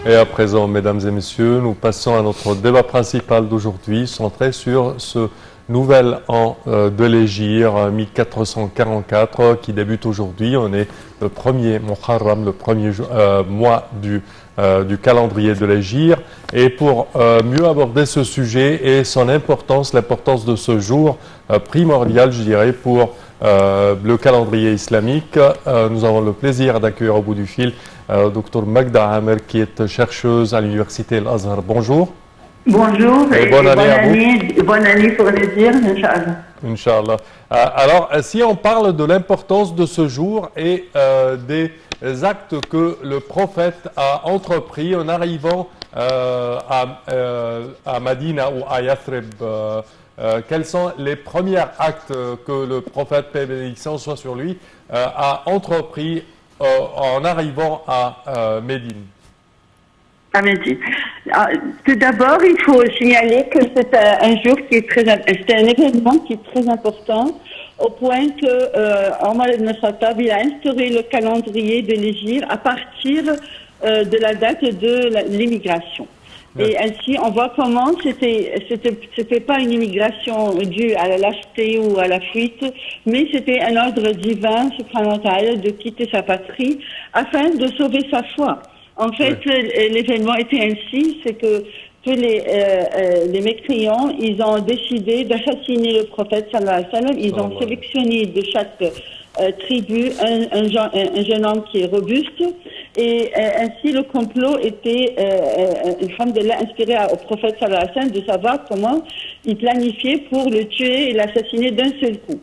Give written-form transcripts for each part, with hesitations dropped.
Et à présent, mesdames et messieurs, nous passons à notre débat principal d'aujourd'hui, centré sur ce nouvel an de l'Hégire 1444 qui débute aujourd'hui. On est le premier Muharram, le premier mois du calendrier de l'Hégire. Et pour mieux aborder ce sujet et son importance, l'importance de ce jour primordial, je dirais, pour le calendrier islamique, nous avons le plaisir d'accueillir au bout du fil Dr Magda Amer, qui est chercheuse à l'université Al-Azhar. Bonjour. Bonjour et bonne année à vous. Bonne année pour le dire, Inch'Allah. Inch'Allah. Alors, si on parle de l'importance de ce jour et des actes que le prophète a entrepris en arrivant à Madina ou à Yathrib, quels sont les premiers actes que le prophète, paix et bénédiction soit sur lui, a entrepris en arrivant à Médine? À Médine. Tout d'abord, il faut signaler que c'est un jour qui est c'est un événement qui est très important, au point que Omar ibn Khattab a instauré le calendrier de l'Hégire à partir de la date de l'immigration. Et ainsi, on voit comment c'était pas une immigration due à la lâcheté ou à la fuite, mais c'était un ordre divin, subhanahu wa ta'ala, de quitter sa patrie afin de sauver sa foi. En fait, l'événement était ainsi, c'est que tous les mécréants, ils ont décidé d'assassiner le prophète sallallahu alayhi wa sallam. Ils ont sélectionné de chaque tribu un jeune homme qui est robuste, et ainsi le complot était une forme de inspiré au prophète sallallahu alayhi wa sallam de savoir comment il planifiait pour le tuer et l'assassiner d'un seul coup.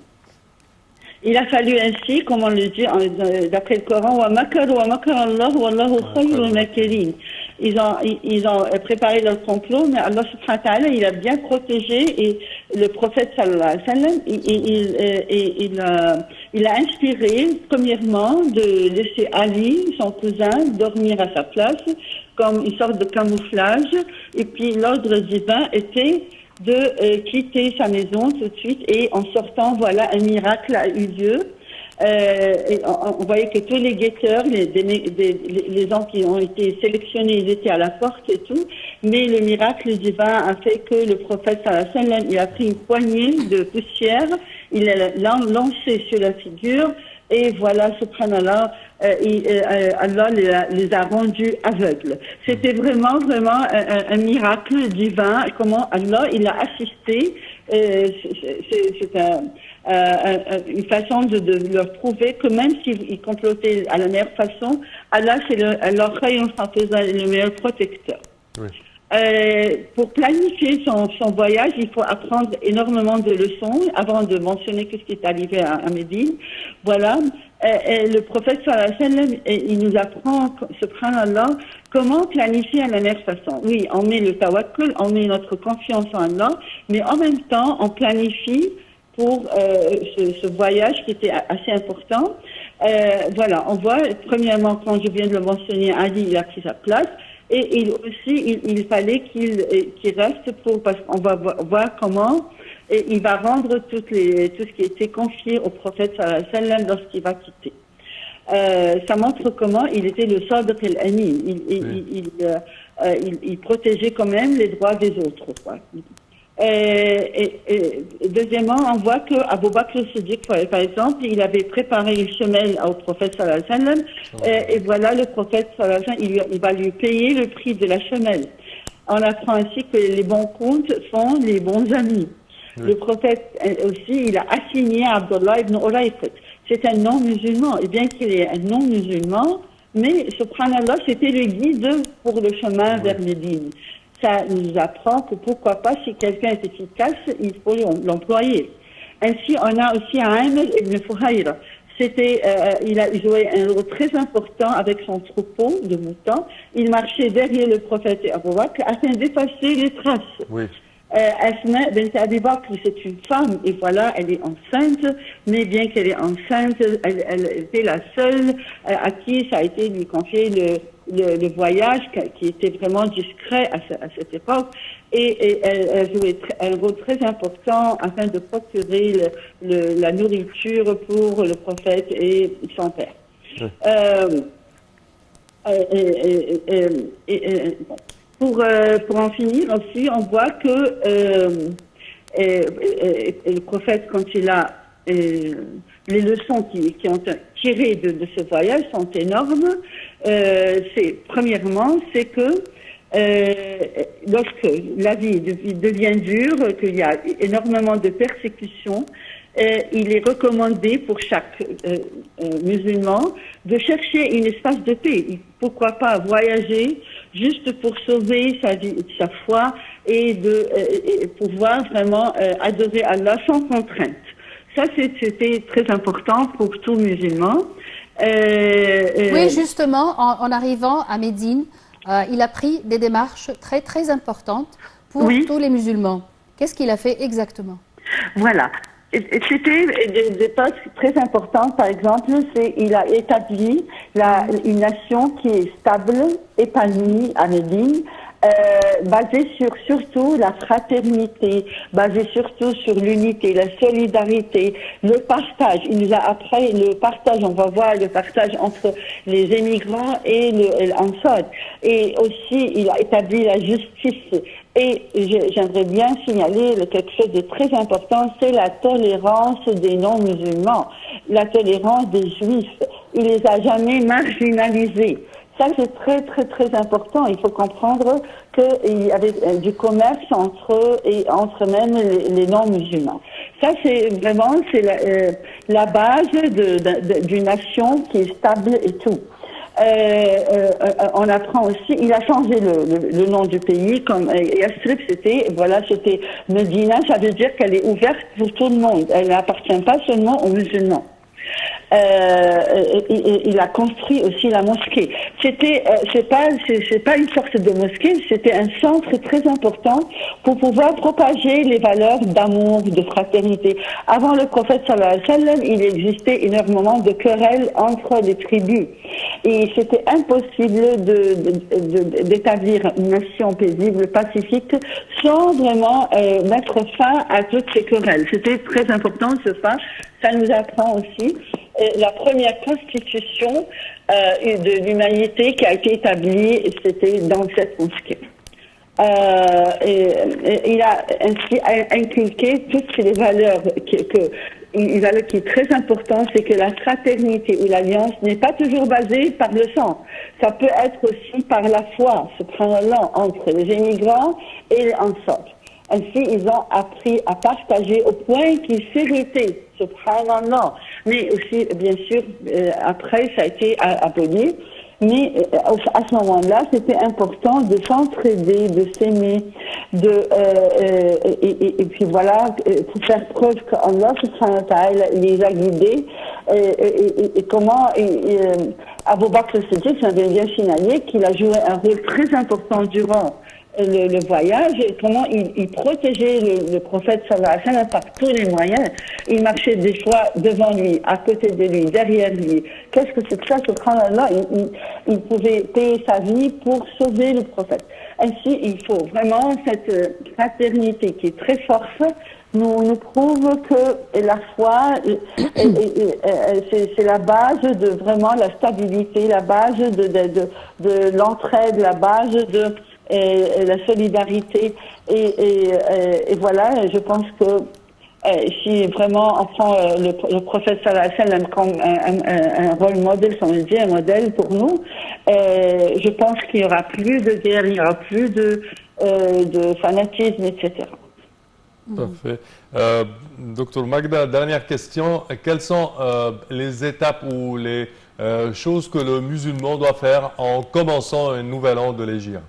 Il a fallu ainsi, comme on le dit d'après le Coran, ils ont préparé leur complot, mais Allah subhanahu wa ta'ala, il a bien protégé, et le prophète sallallahu alayhi wa sallam, il a inspiré premièrement de laisser Ali, son cousin, dormir à sa place comme une sorte de camouflage, et puis l'ordre divin était de quitter sa maison tout de suite, et en sortant, voilà, un miracle a eu lieu. Et on voyait que tous les guetteurs, les gens qui ont été sélectionnés, ils étaient à la porte et tout, mais le miracle divin a fait que le prophète sallallahu alayhi wa sallam, il a pris une poignée de poussière, il l'a lancé sur la figure, et voilà, subhanallah, Allah les a rendus aveugles. C'était vraiment un miracle divin, comment Allah, il a assisté. C'est une façon de leur prouver que même s'ils complotaient à la meilleure façon, Allah, c'est leur rayon le meilleur protecteur. Oui. Pour planifier son voyage, il faut apprendre énormément de leçons avant de mentionner ce qui est arrivé à Médine. Voilà. Le prophète sallallahu alayhi wa sallam, il nous apprend, subhanallah, comment planifier à la meilleure façon. Oui, on met le tawakkul, on met notre confiance en Allah, mais en même temps, on planifie pour ce voyage qui était assez important. Voilà, on voit, premièrement, quand je viens de le mentionner, Ali, il a pris sa place. Et il fallait qu'il reste parce qu'on va voir comment il va rendre tout ce qui était confié au prophète sallallahu alayhi wa sallam lorsqu'il va quitter. Ça montre comment il était le Sadiq al-Amin. Il protégeait quand même les droits des autres, quoi. Deuxièmement, on voit que Abu Bakr al-Siddiq, par exemple, il avait préparé une semelle au prophète sallallahu alayhi wa sallam, et voilà, le prophète sallallahu alayhi wa sallam, il va lui payer le prix de la semelle. On apprend ainsi que les bons comptes font les bons amis. Le prophète aussi, il a assigné à Abdullah ibn Urayqit. C'est un non-musulman, et bien qu'il est un non-musulman, mais subhanallah, c'était le guide pour le chemin vers Médine. Ça nous apprend que pourquoi pas, si quelqu'un est efficace, il faut l'employer. Ainsi, on a aussi Amr ibn Fuhayra. Il a joué un rôle très important avec son troupeau de moutons. Il marchait derrière le prophète et Abu Bakr afin d'effacer les traces. Oui. Asma bint Abi Bakr, c'est une femme, et voilà, elle est enceinte, mais bien qu'elle est enceinte, elle était la seule à qui ça a été lui confié le voyage, qui était vraiment discret à cette époque, et elle jouait un rôle très important afin de procurer la nourriture pour le prophète et son père. Oui. Pour en finir aussi, on voit que le prophète, quand il a les leçons qui ont tirées de ce voyage sont énormes. Premièrement, c'est que lorsque la vie devient dure, qu'il y a énormément de persécutions, il est recommandé pour chaque musulman de chercher une espace de paix. Pourquoi pas voyager juste pour sauver sa vie, sa foi et pouvoir vraiment adorer Allah sans contrainte. Ça, c'était très important pour tout musulman. Oui, justement, en arrivant à Médine, il a pris des démarches très, très importantes pour tous les musulmans. Qu'est-ce qu'il a fait exactement? Voilà. C'était des postes très importants. Par exemple, il a établi une nation qui est stable, épanouie à Médine, basée surtout la fraternité, basée surtout sur l'unité, la solidarité, le partage. Il nous a appris le partage. On va voir le partage entre les émigrants et l'Ansar. Et aussi, il a établi la justice. Et j'aimerais bien signaler quelque chose de très important, c'est la tolérance des non-musulmans, la tolérance des juifs. Il les a jamais marginalisés. Ça, c'est très, très, très important. Il faut comprendre qu'il y avait du commerce entre eux et entre même les non-musulmans. Ça, c'est vraiment la base d'une nation qui est stable et tout. On apprend aussi, il a changé le nom du pays, comme Yastrib, c'était Medina, ça veut dire qu'elle est ouverte pour tout le monde. Elle n'appartient pas seulement aux musulmans. Il a construit aussi la mosquée. C'est pas une sorte de mosquée, c'était un centre très important pour pouvoir propager les valeurs d'amour, de fraternité. Avant le prophète sallallahu alayhi wa sallam, il existait énormément de querelles entre les tribus. Et c'était impossible d'établir une nation paisible, pacifique, sans vraiment mettre fin à toutes ces querelles. C'était très important ce fait. Ça nous apprend aussi la première constitution de l'humanité qui a été établie, c'était dans cette mosquée. Il a ainsi inculqué toutes les valeurs une valeur qui est très importante, c'est que la fraternité ou l'alliance n'est pas toujours basée par le sang. Ça peut être aussi par la foi, subhanallah, entre les immigrants et les Ansar. Ainsi, ils ont appris à partager au point qu'ils s'héritaient, subhanallah. Mais aussi, bien sûr, après, ça a été aboli. Mais à ce moment-là, c'était important de s'entraider, de s'aimer, et puis voilà, pour faire preuve qu'Allah subhanahu wa ta'ala les a guidés. Et comment Abu Bakr al-Siddiq, j'avais bien signalé qu'il a joué un rôle très important durant le voyage, et comment il protégeait le prophète sallallahu alayhi wa sallam par tous les moyens. Il marchait des fois devant lui, à côté de lui, derrière lui. Qu'est-ce que c'est que ça, subhanallah? Il pouvait payer sa vie pour sauver le prophète. Ainsi, il faut vraiment cette fraternité qui est très forte nous prouve que la foi, c'est la base de vraiment la stabilité, la base de l'entraide, la base de la solidarité et voilà, je pense que si vraiment on prend le prophète sallallahu alayhi wa sallam comme un rôle modèle, comme on dit, un modèle pour nous, je pense qu'il n'y aura plus de guerre, il n'y aura plus de fanatisme, etc. Parfait. Docteur Magda, dernière question. Quelles sont les étapes ou les choses que le musulman doit faire en commençant un nouvel an de l'Hégire?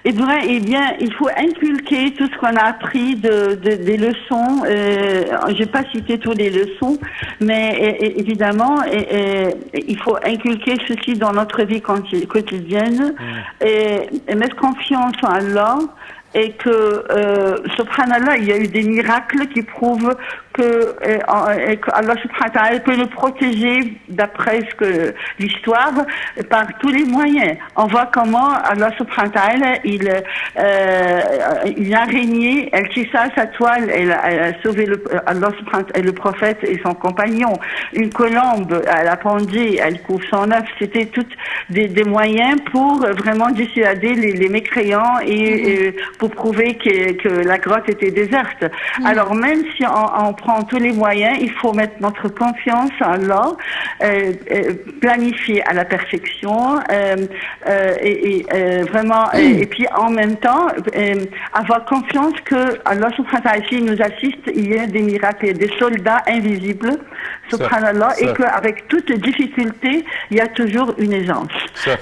Eh bien, il faut inculquer tout ce qu'on a appris des leçons. Je n'ai pas cité toutes les leçons, mais évidemment, il faut inculquer ceci dans notre vie quotidienne et mettre confiance en Allah. Et que, subhanallah, il y a eu des miracles qui prouvent Allah subhanahu wa ta'ala peut nous protéger, d'après l'histoire, par tous les moyens. On voit comment Allah subhanahu wa ta'ala, il a régné, elle tissa sa toile, elle a sauvé Allah subhanahu wa ta'ala, le prophète et son compagnon. Une colombe, elle a pendu, elle couvre son œuf. C'était toutes des moyens pour vraiment dissuader les mécréants et pour prouver que la grotte était déserte. Alors même si on prend tous les moyens, il faut mettre notre confiance en Allah, planifier à la perfection vraiment et puis en même temps avoir confiance que Allah subhanahu wa ta'ala nous assiste, il y a des miracles, des soldats invisibles subhanallah, et qu'avec toute difficulté il y a toujours une aisance.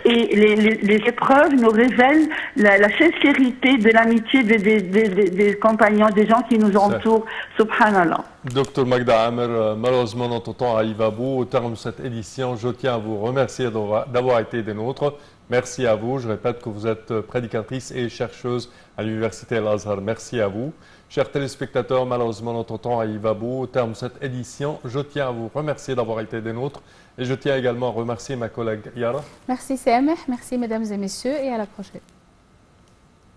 Et les épreuves nous révèlent la sincérité de l'amitié des compagnons, des gens qui nous entourent, subhanallah. Docteur Magda Amer, malheureusement notre temps arrive à bout. Au terme de cette édition, je tiens à vous remercier d'avoir été des nôtres. Merci à vous. Je répète que vous êtes prédicatrice et chercheuse à l'Université Al-Azhar. Merci à vous. Chers téléspectateurs, malheureusement notre temps arrive à bout. Au terme de cette édition, je tiens à vous remercier d'avoir été des nôtres. Et je tiens également à remercier ma collègue Yara. Merci Sameh, merci mesdames et messieurs et à la prochaine.